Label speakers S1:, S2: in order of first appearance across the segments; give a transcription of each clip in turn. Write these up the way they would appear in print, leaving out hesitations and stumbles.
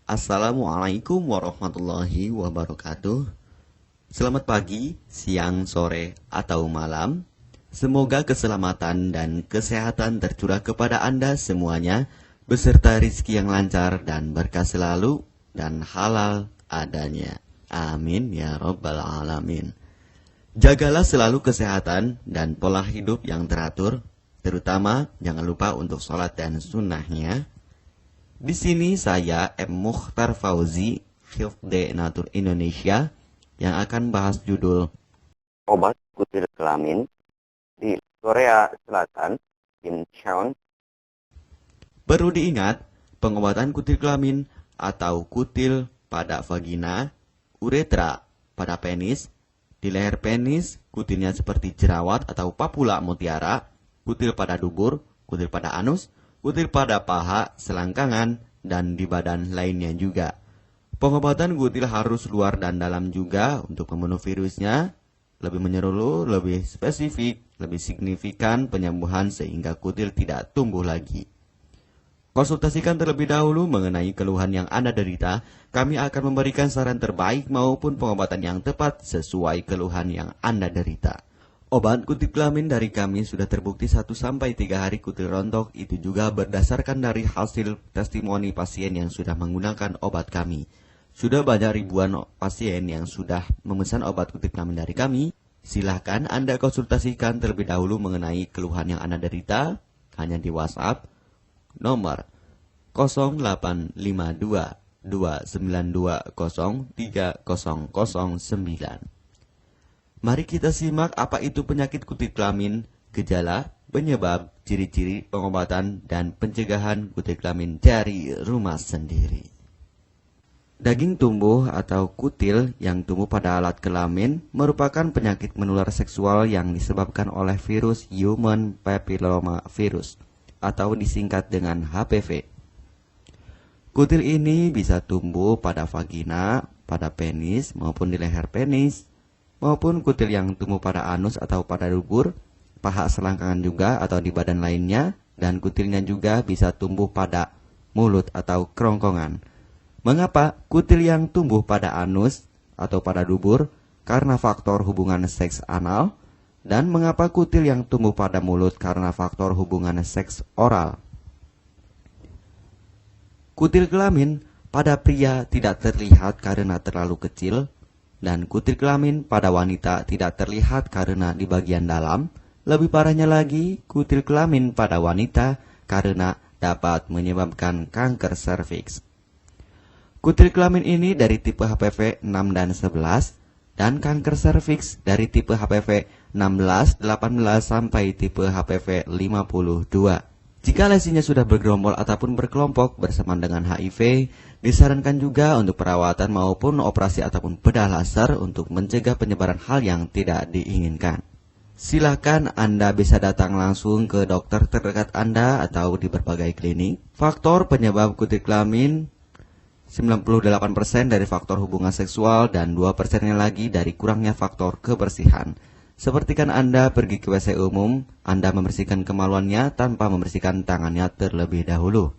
S1: Assalamualaikum warahmatullahi wabarakatuh. Selamat pagi, siang, sore, atau malam. Semoga keselamatan dan kesehatan tercurah kepada Anda semuanya, beserta rizki yang lancar dan berkah selalu, dan halal adanya. Amin ya rabbal alamin. Jagalah selalu kesehatan dan pola hidup yang teratur, terutama jangan lupa untuk sholat dan sunnahnya. Di sini saya M. Mukhtar Fauzi, Hifdz Natur Indonesia, yang akan bahas judul Obat Kutil Kelamin di Korea Selatan, Incheon. Perlu diingat, pengobatan kutil kelamin atau kutil pada vagina, uretra pada penis, di leher penis, kutilnya seperti jerawat atau papula mutiara, kutil pada dubur, kutil pada anus, kutil pada paha, selangkangan, dan di badan lainnya juga. Pengobatan kutil harus luar dan dalam juga untuk membunuh virusnya, lebih menyeluruh, lebih spesifik, lebih signifikan penyembuhan sehingga kutil tidak tumbuh lagi. Konsultasikan terlebih dahulu mengenai keluhan yang Anda derita, kami akan memberikan saran terbaik maupun pengobatan yang tepat sesuai keluhan yang Anda derita. Obat kutil kelamin dari kami sudah terbukti 1-3 hari kutil rontok, itu juga berdasarkan dari hasil testimoni pasien yang sudah menggunakan obat kami. Sudah banyak ribuan pasien yang sudah memesan obat kutil kelamin dari kami. Silahkan Anda konsultasikan terlebih dahulu mengenai keluhan yang Anda derita hanya di WhatsApp nomor 0852 292 03009. Mari kita simak apa itu penyakit kutil kelamin, gejala, penyebab, ciri-ciri, pengobatan, dan pencegahan kutil kelamin dari rumah sendiri. Daging tumbuh atau kutil yang tumbuh pada alat kelamin merupakan penyakit menular seksual yang disebabkan oleh virus Human Papilloma Virus atau disingkat dengan HPV. Kutil ini bisa tumbuh pada vagina, pada penis maupun di leher penis, maupun kutil yang tumbuh pada anus atau pada dubur, paha selangkangan juga atau di badan lainnya, dan kutilnya juga bisa tumbuh pada mulut atau kerongkongan. Mengapa kutil yang tumbuh pada anus atau pada dubur? Karena faktor hubungan seks anal. Dan mengapa kutil yang tumbuh pada mulut? Karena faktor hubungan seks oral. Kutil kelamin pada pria tidak terlihat karena terlalu kecil, dan kutil kelamin pada wanita tidak terlihat karena di bagian dalam. Lebih parahnya lagi, kutil kelamin pada wanita karena dapat menyebabkan kanker serviks. Kutil kelamin ini dari tipe HPV 6 dan 11, dan kanker serviks dari tipe HPV 16, 18 sampai tipe HPV 52. Jika lesinya sudah bergerombol ataupun berkelompok bersamaan dengan HIV, disarankan juga untuk perawatan maupun operasi ataupun bedah laser untuk mencegah penyebaran hal yang tidak diinginkan. Silakan Anda bisa datang langsung ke dokter terdekat Anda atau di berbagai klinik. Faktor penyebab kutil kelamin 98% dari faktor hubungan seksual dan 2%-nya lagi dari kurangnya faktor kebersihan. Seperti kan Anda pergi ke WC umum, Anda membersihkan kemaluannya tanpa membersihkan tangannya terlebih dahulu.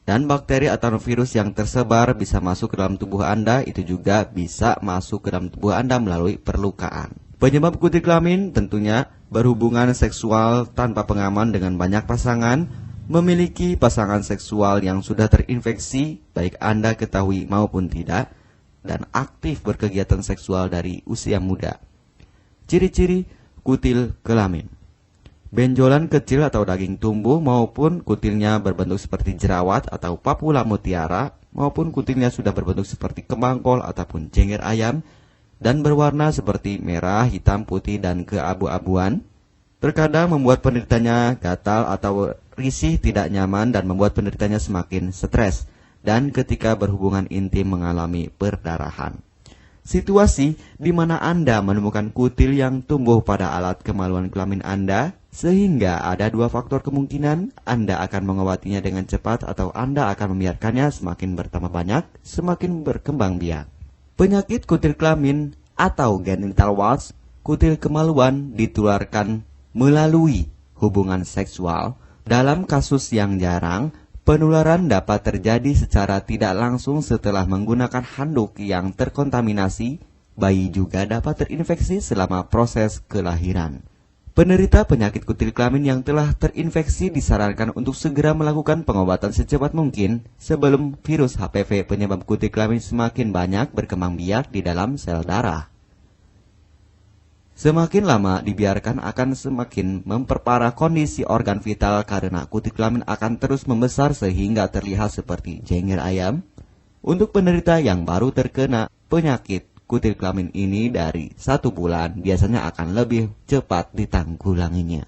S1: Dan bakteri atau virus yang tersebar bisa masuk ke dalam tubuh Anda, itu juga bisa masuk ke dalam tubuh Anda melalui perlukaan. Penyebab kutil kelamin tentunya berhubungan seksual tanpa pengaman dengan banyak pasangan, memiliki pasangan seksual yang sudah terinfeksi, baik Anda ketahui maupun tidak, dan aktif berkegiatan seksual dari usia muda. Ciri-ciri kutil kelamin: benjolan kecil atau daging tumbuh maupun kutilnya berbentuk seperti jerawat atau papula mutiara, maupun kutilnya sudah berbentuk seperti kembang kol ataupun cengir ayam, dan berwarna seperti merah, hitam, putih, dan keabu-abuan. Terkadang membuat penderitanya gatal atau risih, tidak nyaman, dan membuat penderitanya semakin stres, dan ketika berhubungan intim mengalami perdarahan. Situasi di mana Anda menemukan kutil yang tumbuh pada alat kemaluan kelamin Anda, sehingga ada 2 faktor kemungkinan: Anda akan mengobatinya dengan cepat atau Anda akan membiarkannya semakin bertambah banyak, semakin berkembang biak. Penyakit kutil kelamin atau genital warts, kutil kemaluan, ditularkan melalui hubungan seksual. Dalam kasus yang jarang, Penularan dapat terjadi secara tidak langsung setelah menggunakan handuk yang terkontaminasi. Bayi juga dapat terinfeksi selama proses kelahiran. Penderita penyakit kutil kelamin yang telah terinfeksi disarankan untuk segera melakukan pengobatan secepat mungkin sebelum virus HPV penyebab kutil kelamin semakin banyak berkembang biak di dalam sel darah. Semakin lama dibiarkan akan semakin memperparah kondisi organ vital karena kutil kelamin akan terus membesar sehingga terlihat seperti jengger ayam. Untuk penderita yang baru terkena penyakit kutil kelamin ini dari 1 bulan biasanya akan lebih cepat ditanggulanginya.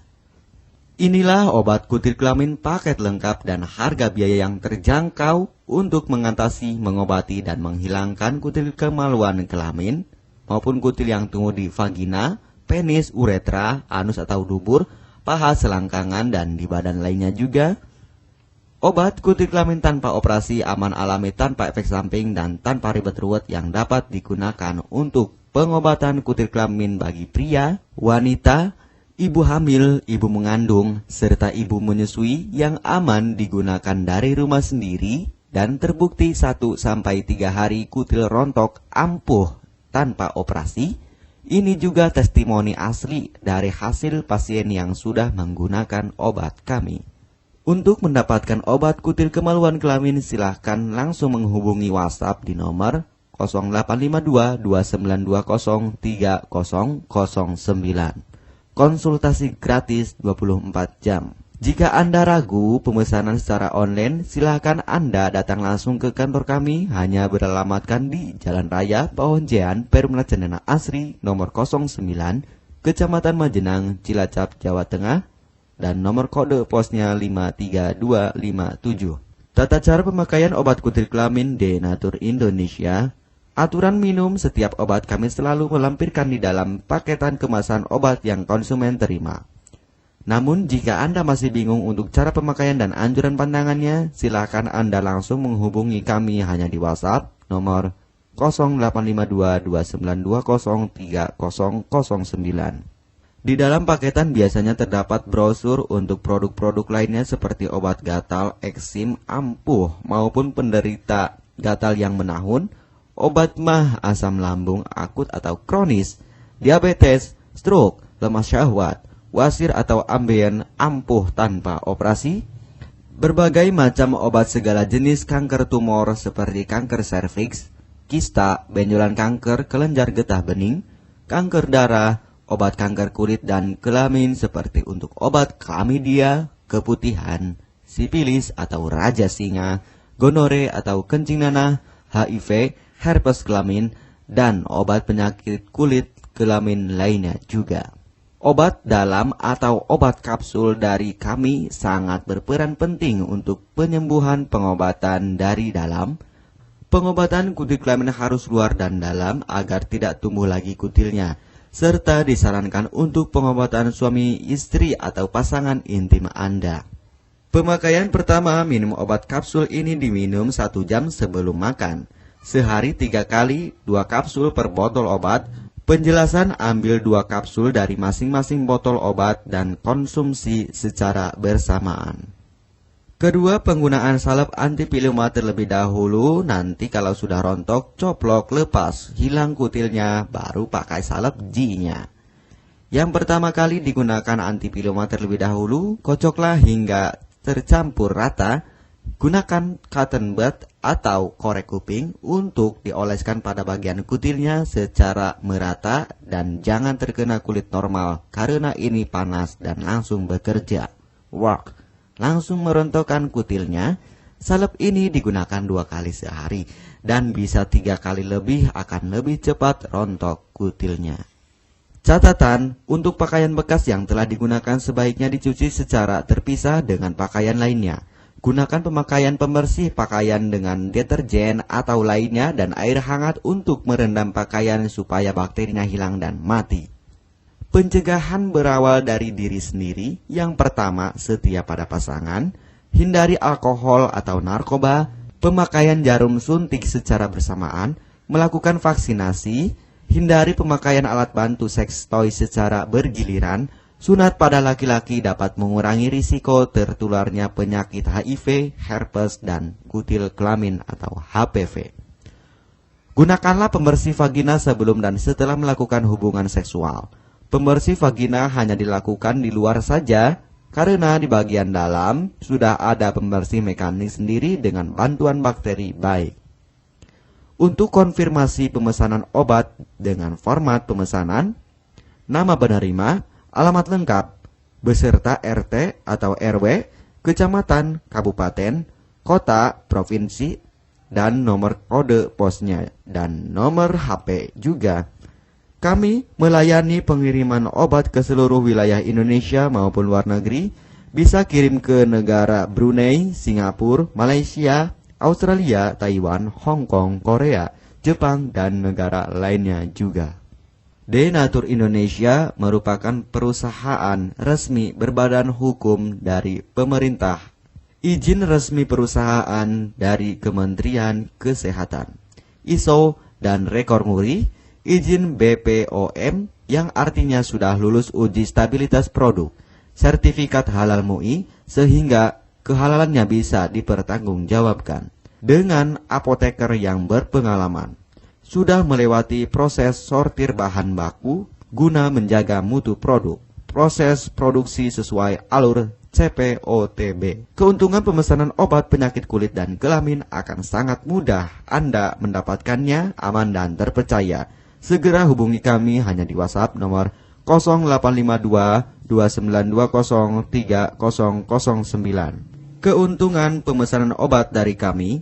S1: Inilah obat kutil kelamin paket lengkap dan harga biaya yang terjangkau untuk mengatasi, mengobati, dan menghilangkan kutil kemaluan kelamin maupun kutil yang tumbuh di vagina, penis, uretra, anus atau dubur, paha, selangkangan, dan di badan lainnya juga. Obat kutil kelamin tanpa operasi, aman alami, tanpa efek samping, dan tanpa ribet ruwet yang dapat digunakan untuk pengobatan kutil kelamin bagi pria, wanita, ibu hamil, ibu mengandung, serta ibu menyusui yang aman digunakan dari rumah sendiri dan terbukti 1-3 hari kutil rontok ampuh tanpa operasi. Ini juga testimoni asli dari hasil pasien yang sudah menggunakan obat kami. Untuk mendapatkan obat kutil kemaluan kelamin silahkan langsung menghubungi WhatsApp di nomor 0852 2920 3009. Konsultasi gratis 24 jam. Jika Anda ragu pemesanan secara online, silakan Anda datang langsung ke kantor kami, hanya beralamatkan di Jalan Raya Pahonjean, Perumna Cendana Asri, nomor 09, Kecamatan Majenang, Cilacap, Jawa Tengah, dan nomor kode posnya 53257. Tata cara pemakaian obat kutil kelamin Denatur Indonesia. Aturan minum setiap obat kami selalu melampirkan di dalam paketan kemasan obat yang konsumen terima. Namun, jika Anda masih bingung untuk cara pemakaian dan anjuran pandangannya, silakan Anda langsung menghubungi kami hanya di WhatsApp nomor 0852 2920 3009. Di dalam paketan biasanya terdapat brosur untuk produk-produk lainnya seperti obat gatal, eksim, ampuh, maupun penderita gatal yang menahun, obat mah, asam lambung akut atau kronis, diabetes, stroke, lemah syahwat, wasir atau ambien ampuh tanpa operasi, berbagai macam obat segala jenis kanker tumor seperti kanker serviks, kista, benjolan kanker, kelenjar getah bening, kanker darah, obat kanker kulit dan kelamin seperti untuk obat klamidia, keputihan, sipilis atau raja singa, gonore atau kencing nanah, HIV, herpes kelamin, dan obat penyakit kulit kelamin lainnya juga. Obat dalam atau obat kapsul dari kami sangat berperan penting untuk penyembuhan pengobatan dari dalam. Pengobatan kutil kelamin harus luar dan dalam agar tidak tumbuh lagi kutilnya, serta disarankan untuk pengobatan suami istri atau pasangan intim Anda. Pemakaian pertama, minum obat kapsul ini diminum 1 jam sebelum makan. Sehari 3 kali, 2 kapsul per botol obat. Penjelasan, ambil 2 kapsul dari masing-masing botol obat dan konsumsi secara bersamaan. Kedua, penggunaan salep antipiluma terlebih dahulu, nanti kalau sudah rontok, coplok, lepas, hilang kutilnya, baru pakai salep G-nya. Yang pertama kali digunakan antipiluma terlebih dahulu, kocoklah hingga tercampur rata. Gunakan cotton bud atau korek kuping untuk dioleskan pada bagian kutilnya secara merata dan jangan terkena kulit normal karena ini panas dan langsung bekerja. Work. Langsung merontokkan kutilnya. Salep ini digunakan 2 kali sehari dan bisa 3 kali lebih akan lebih cepat rontok kutilnya. Catatan, untuk pakaian bekas yang telah digunakan sebaiknya dicuci secara terpisah dengan pakaian lainnya. Gunakan pemakaian pembersih pakaian dengan deterjen atau lainnya dan air hangat untuk merendam pakaian supaya bakterinya hilang dan mati. Pencegahan berawal dari diri sendiri. Yang pertama, setia pada pasangan, hindari alkohol atau narkoba, pemakaian jarum suntik secara bersamaan, melakukan vaksinasi, hindari pemakaian alat bantu seks toy secara bergiliran, Sunat pada laki-laki dapat mengurangi risiko tertularnya penyakit HIV, herpes, dan kutil kelamin atau HPV. Gunakanlah pembersih vagina sebelum dan setelah melakukan hubungan seksual. Pembersih vagina hanya dilakukan di luar saja, karena di bagian dalam sudah ada pembersih mekanik sendiri dengan bantuan bakteri baik. Untuk konfirmasi pemesanan obat dengan format pemesanan, nama penerima, alamat lengkap, beserta RT atau RW, kecamatan, kabupaten, kota, provinsi, dan nomor kode posnya, dan nomor HP juga. Kami melayani pengiriman obat ke seluruh wilayah Indonesia maupun luar negeri, bisa kirim ke negara Brunei, Singapura, Malaysia, Australia, Taiwan, Hong Kong, Korea, Jepang, dan negara lainnya juga. Denatur Indonesia merupakan perusahaan resmi berbadan hukum dari pemerintah. Izin resmi perusahaan dari Kementerian Kesehatan, ISO dan rekor muri, izin BPOM yang artinya sudah lulus uji stabilitas produk, sertifikat halal MUI sehingga kehalalannya bisa dipertanggungjawabkan. Dengan apoteker yang berpengalaman, sudah melewati proses sortir bahan baku guna menjaga mutu produk, proses produksi sesuai alur CPOTB. Keuntungan pemesanan obat penyakit kulit dan kelamin akan sangat mudah Anda mendapatkannya, aman dan terpercaya. Segera hubungi kami hanya di WhatsApp nomor 0852 2920 3009. Keuntungan pemesanan obat dari kami,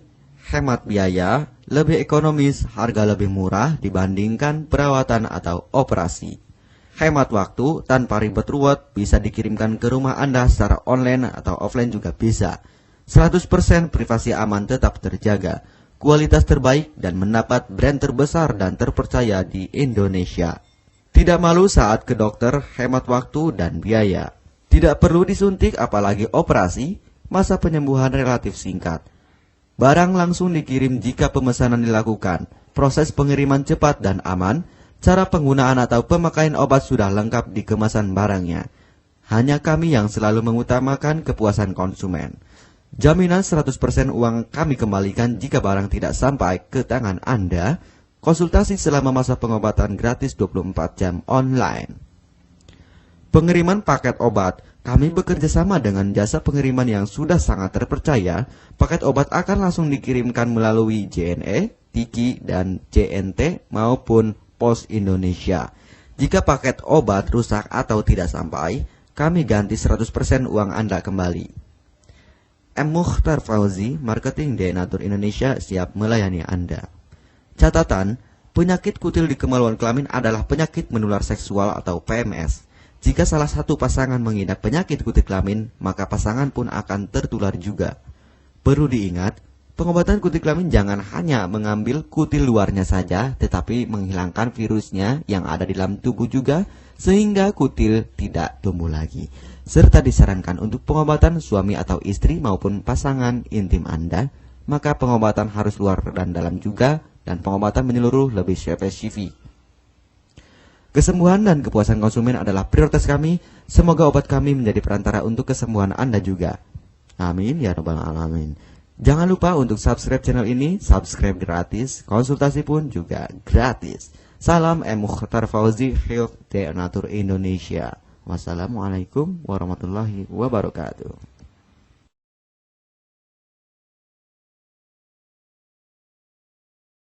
S1: hemat biaya, lebih ekonomis, harga lebih murah dibandingkan perawatan atau operasi. Hemat waktu tanpa ribet ruwet, bisa dikirimkan ke rumah Anda secara online atau offline juga bisa. 100% privasi aman tetap terjaga, kualitas terbaik dan mendapat brand terbesar dan terpercaya di Indonesia. Tidak malu saat ke dokter, hemat waktu dan biaya. Tidak perlu disuntik apalagi operasi, masa penyembuhan relatif singkat. Barang langsung dikirim jika pemesanan dilakukan. Proses pengiriman cepat dan aman. Cara penggunaan atau pemakaian obat sudah lengkap di kemasan barangnya. Hanya kami yang selalu mengutamakan kepuasan konsumen. Jaminan 100% uang kami kembalikan jika barang tidak sampai ke tangan Anda. Konsultasi selama masa pengobatan gratis 24 jam online. Pengiriman paket obat. Kami bekerja sama dengan jasa pengiriman yang sudah sangat terpercaya. Paket obat akan langsung dikirimkan melalui JNE, Tiki, dan JNT maupun Pos Indonesia. Jika paket obat rusak atau tidak sampai, kami ganti 100% uang Anda kembali. M. Mukhtar Fauzi, Marketing Denatur Indonesia, siap melayani Anda. Catatan, penyakit kutil di kemaluan kelamin adalah penyakit menular seksual atau PMS. Jika salah satu pasangan mengidap penyakit kutil kelamin, maka pasangan pun akan tertular juga. Perlu diingat, pengobatan kutil kelamin jangan hanya mengambil kutil luarnya saja, tetapi menghilangkan virusnya yang ada di dalam tubuh juga, sehingga kutil tidak tumbuh lagi. Serta disarankan untuk pengobatan suami atau istri maupun pasangan intim Anda, maka pengobatan harus luar dan dalam juga, dan pengobatan menyeluruh lebih spesifik. Kesembuhan dan kepuasan konsumen adalah prioritas kami. Semoga obat kami menjadi perantara untuk kesembuhan Anda juga. Amin ya rabbal alamin. Jangan lupa untuk subscribe channel ini, subscribe gratis, konsultasi pun juga gratis. Salam M. Mukhtar Fauzi, Health Denatur Indonesia. Wassalamualaikum warahmatullahi wabarakatuh.